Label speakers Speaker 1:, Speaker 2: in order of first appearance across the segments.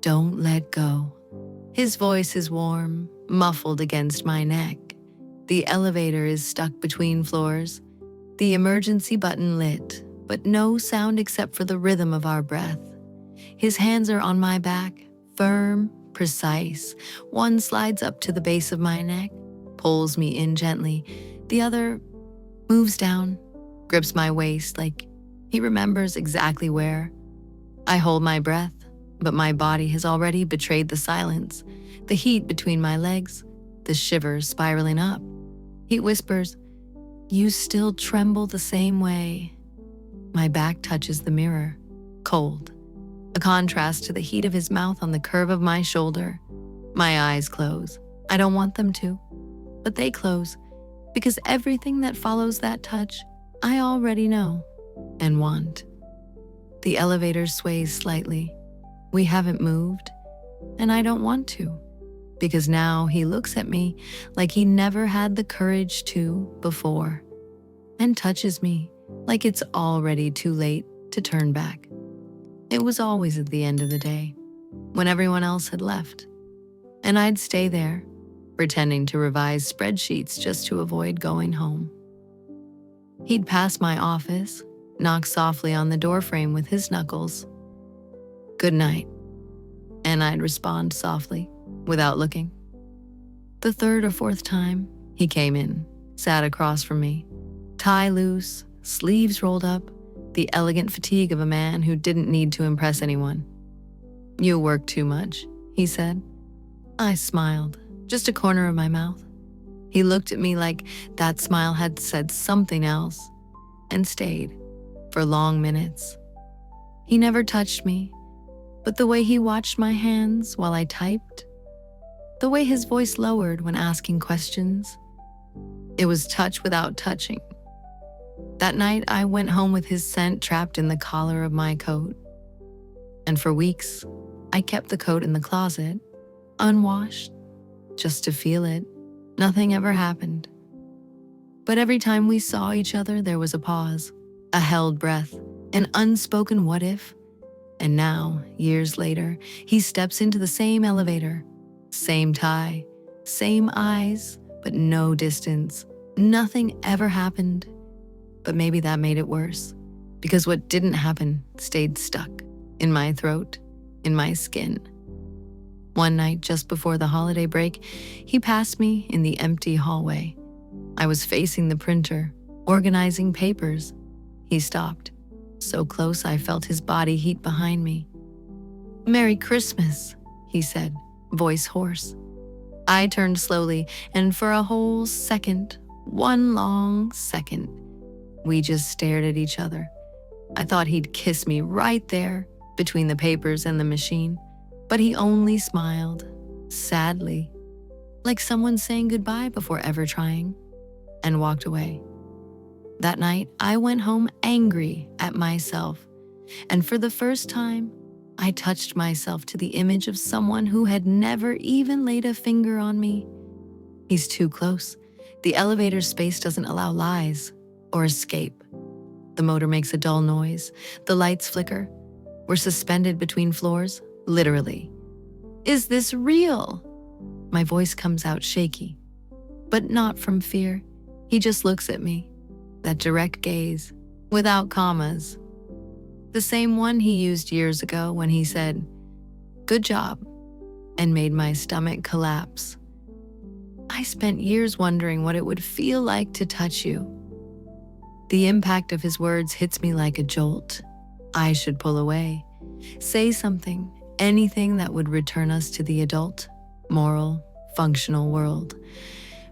Speaker 1: Don't let go. His voice is warm, muffled against my neck. The elevator is stuck between floors. The emergency button lit, but no sound except for the rhythm of our breath. His hands are on my back, firm, precise. One slides up to the base of my neck, pulls me in gently. The other moves down, grips my waist like he remembers exactly where. I hold my breath, but my body has already betrayed the silence, the heat between my legs, the shivers spiraling up. He whispers, "You still tremble the same way." My back touches the mirror, cold, a contrast to the heat of his mouth on the curve of my shoulder. My eyes close. I don't want them to, but they close, because everything that follows that touch, I already know and want. The elevator sways slightly. We haven't moved, and I don't want to, because now he looks at me like he never had the courage to before, and touches me like it's already too late to turn back. It was always at the end of the day, when everyone else had left, and I'd stay there, pretending to revise spreadsheets just to avoid going home. He'd pass my office, knock softly on the doorframe with his knuckles. "Good night," and I'd respond softly, without looking. The third or fourth time, he came in, sat across from me, tie loose, sleeves rolled up, the elegant fatigue of a man who didn't need to impress anyone. "You work too much," he said. I smiled, just a corner of my mouth. He looked at me like that smile had said something else, and stayed for long minutes. He never touched me, but the way he watched my hands while I typed, the way his voice lowered when asking questions, it was touch without touching. That night, I went home with his scent trapped in the collar of my coat. And for weeks, I kept the coat in the closet, unwashed, just to feel it. Nothing ever happened. But every time we saw each other, there was a pause, a held breath, an unspoken what if. And now, years later, he steps into the same elevator, same tie, same eyes, but no distance. Nothing ever happened. But maybe that made it worse, because what didn't happen stayed stuck in my throat, in my skin. One night, just before the holiday break, he passed me in the empty hallway. I was facing the printer, organizing papers. He stopped, so close I felt his body heat behind me. "Merry Christmas," he said, voice hoarse. I turned slowly, and for a whole second, one long second, we just stared at each other. I thought he'd kiss me right there, between the papers and the machine, but he only smiled, sadly, like someone saying goodbye before ever trying, and walked away. That night, I went home angry at myself, and for the first time, I touched myself to the image of someone who had never even laid a finger on me. He's too close. The elevator space doesn't allow lies or escape. The motor makes a dull noise. The lights flicker. We're suspended between floors, literally. "Is this real?" My voice comes out shaky, but not from fear. He just looks at me, that direct gaze, without commas. The same one he used years ago when he said, "Good job," and made my stomach collapse. I spent years wondering what it would feel like to touch you. The impact of his words hits me like a jolt. I should pull away, say something, anything that would return us to the adult, moral, functional world.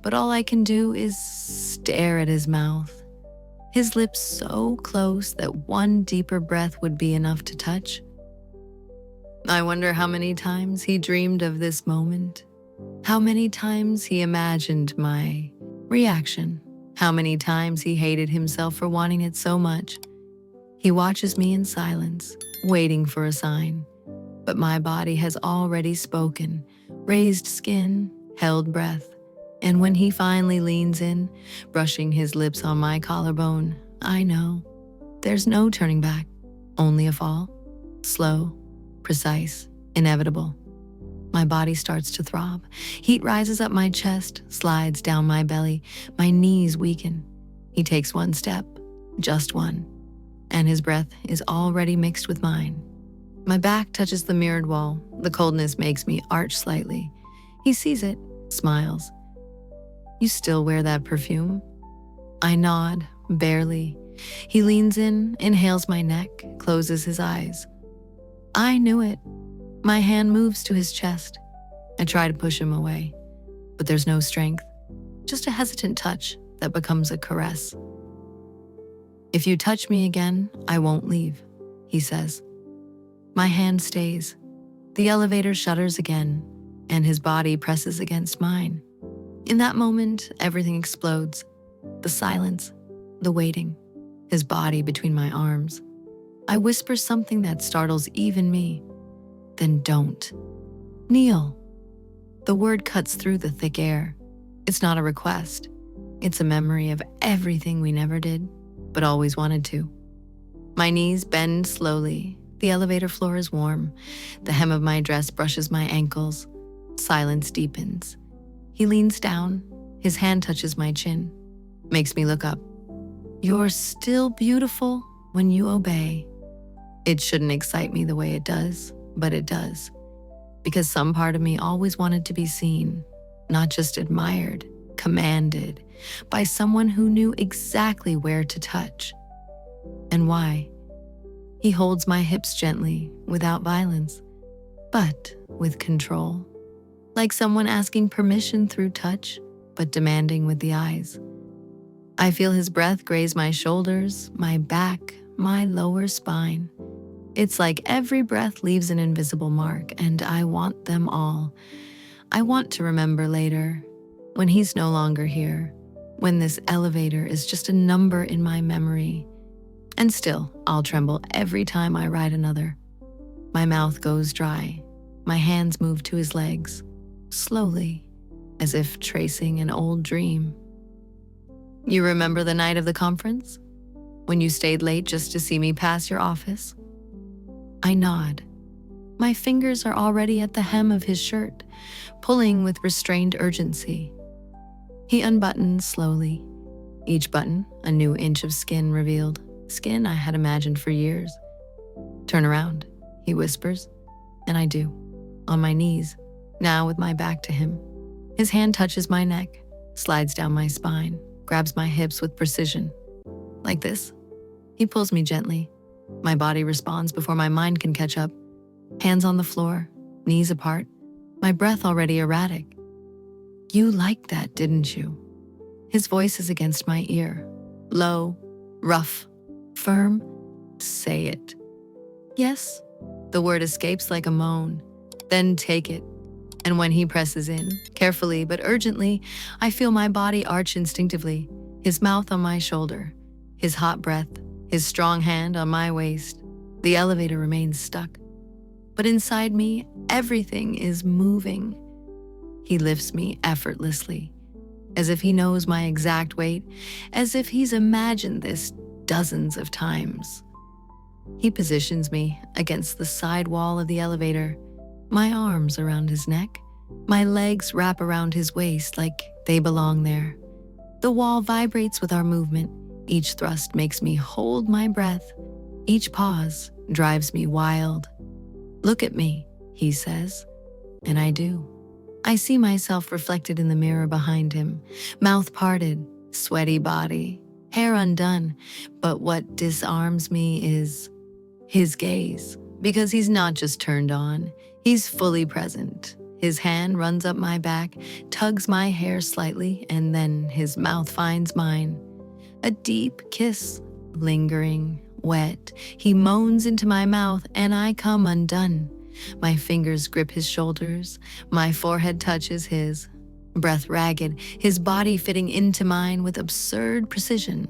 Speaker 1: But all I can do is stare at his mouth, his lips so close that one deeper breath would be enough to touch. I wonder how many times he dreamed of this moment, how many times he imagined my reaction, how many times he hated himself for wanting it so much. He watches me in silence, waiting for a sign. But my body has already spoken, raised skin, held breath. And when he finally leans in, brushing his lips on my collarbone, I know there's no turning back, only a fall, slow, precise, Inevitable. My body starts to throb. Heat rises up my chest, slides down my belly. My knees weaken. He takes one step, just one, and his breath is already mixed with mine. My back touches the mirrored wall. The coldness makes me arch slightly. He sees it, smiles. "You still wear that perfume?" I nod, barely. He leans in, inhales my neck, closes his eyes. I knew it. My hand moves to his chest. I try to push him away, but there's no strength, just a hesitant touch that becomes a caress. "If you touch me again, I won't leave," he says. My hand stays. The elevator shudders again, and his body presses against mine. In that moment, everything explodes. The silence, the waiting, his body between my arms. I whisper something that startles even me. "Then don't. Kneel." The word cuts through the thick air. It's not a request. It's a memory of everything we never did, but always wanted to. My knees bend slowly. The elevator floor is warm. The hem of my dress brushes my ankles. Silence deepens. He leans down. His hand touches my chin. Makes me look up. "You're still beautiful when you obey." It shouldn't excite me the way it does, but it does. Because some part of me always wanted to be seen, not just admired, commanded, by someone who knew exactly where to touch. And why? He holds my hips gently, without violence, but with control. Like someone asking permission through touch, but demanding with the eyes. I feel his breath graze my shoulders, my back, my lower spine. It's like every breath leaves an invisible mark, and I want them all. I want to remember later, when he's no longer here, when this elevator is just a number in my memory. And still, I'll tremble every time I ride another. My mouth goes dry. My hands move to his legs, slowly, as if tracing an old dream. "You remember the night of the conference? When you stayed late just to see me pass your office?" I nod. My fingers are already at the hem of his shirt, pulling with restrained urgency. He unbuttons slowly. Each button, a new inch of skin revealed, skin I had imagined for years. "Turn around," he whispers, and I do, on my knees, now with my back to him. His hand touches my neck, slides down my spine, grabs my hips with precision. Like this. He pulls me gently. My body responds before my mind can catch up. Hands on the floor, knees apart, my breath already erratic. "You liked that, didn't you?" His voice is against my ear. Low, rough, firm. "Say it." "Yes." The word escapes like a moan. "Then take it." And when he presses in, carefully but urgently, I feel my body arch instinctively, his mouth on my shoulder, his hot breath, his strong hand on my waist. The elevator remains stuck. But inside me, everything is moving. He lifts me effortlessly, as if he knows my exact weight, as if he's imagined this dozens of times. He positions me against the side wall of the elevator, my arms around his neck, my legs wrap around his waist like they belong there. The wall vibrates with our movement. Each thrust makes me hold my breath. Each pause drives me wild. "Look at me," he says, and I do. I see myself reflected in the mirror behind him, mouth parted, sweaty body, hair undone, but what disarms me is his gaze, because he's not just turned on, he's fully present. His hand runs up my back, tugs my hair slightly, and then his mouth finds mine. A deep kiss, lingering, wet. He moans into my mouth, and I come undone. My fingers grip his shoulders, my forehead touches his, breath ragged, his body fitting into mine with absurd precision.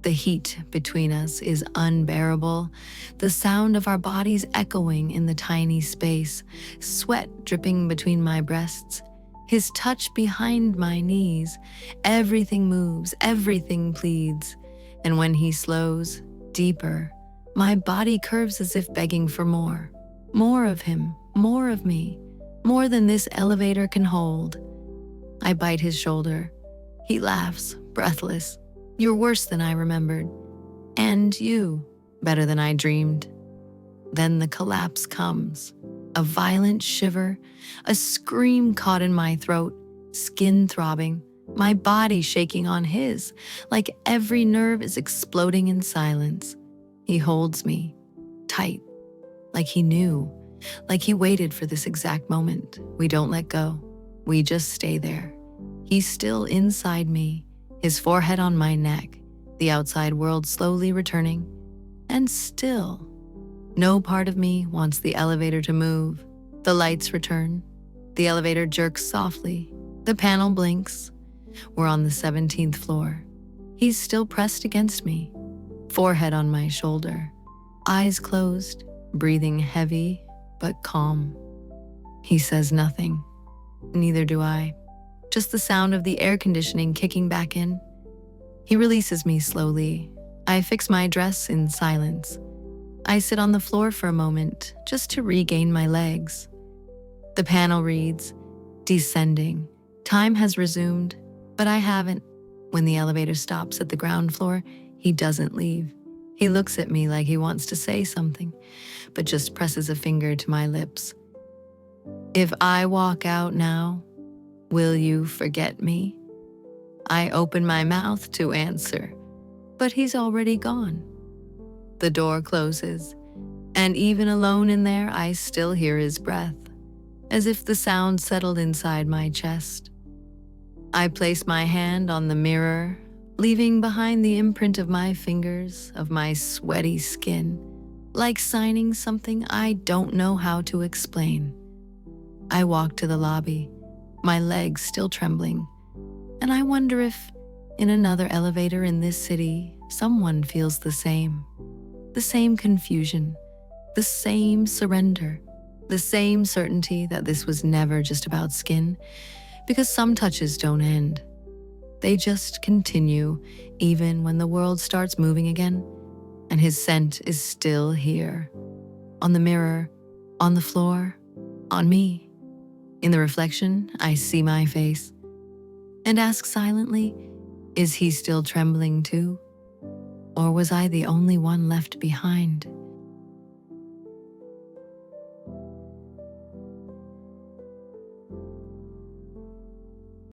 Speaker 1: The heat between us is unbearable, the sound of our bodies echoing in the tiny space, sweat dripping between my breasts, his touch behind my knees. Everything moves, everything pleads, and when he slows, deeper, my body curves as if begging for more. More of him, more of me, more than this elevator can hold. I bite his shoulder. He laughs, breathless. You're worse than I remembered. And you, better than I dreamed. Then the collapse comes. A violent shiver, a scream caught in my throat, skin throbbing, my body shaking on his, like every nerve is exploding in silence. He holds me, tight, like he knew, like he waited for this exact moment. We don't let go. We just stay there. He's still inside me, his forehead on my neck, the outside world slowly returning. And still, no part of me wants the elevator to move. The lights return. The elevator jerks softly. The panel blinks. We're on the 17th floor. He's still pressed against me, forehead on my shoulder, eyes closed, breathing heavy but calm. He says nothing. Neither do I. Just the sound of the air conditioning kicking back in. He releases me slowly. I fix my dress in silence. I sit on the floor for a moment, just to regain my legs. The panel reads, descending. Time has resumed, but I haven't. When the elevator stops at the ground floor, he doesn't leave. He looks at me like he wants to say something, but just presses a finger to my lips. If I walk out now, will you forget me? I open my mouth to answer, but he's already gone. The door closes, and even alone in there, I still hear his breath, as if the sound settled inside my chest. I place my hand on the mirror, leaving behind the imprint of my fingers, of my sweaty skin, like signing something I don't know how to explain. I walk to the lobby, my legs still trembling, and I wonder if, in another elevator in this city, someone feels the same confusion, the same surrender, the same certainty that this was never just about skin, because some touches don't end. They just continue even when the world starts moving again, and his scent is still here, on the mirror, on the floor, on me. In the reflection, I see my face and ask silently, is he still trembling too? Or was I the only one left behind?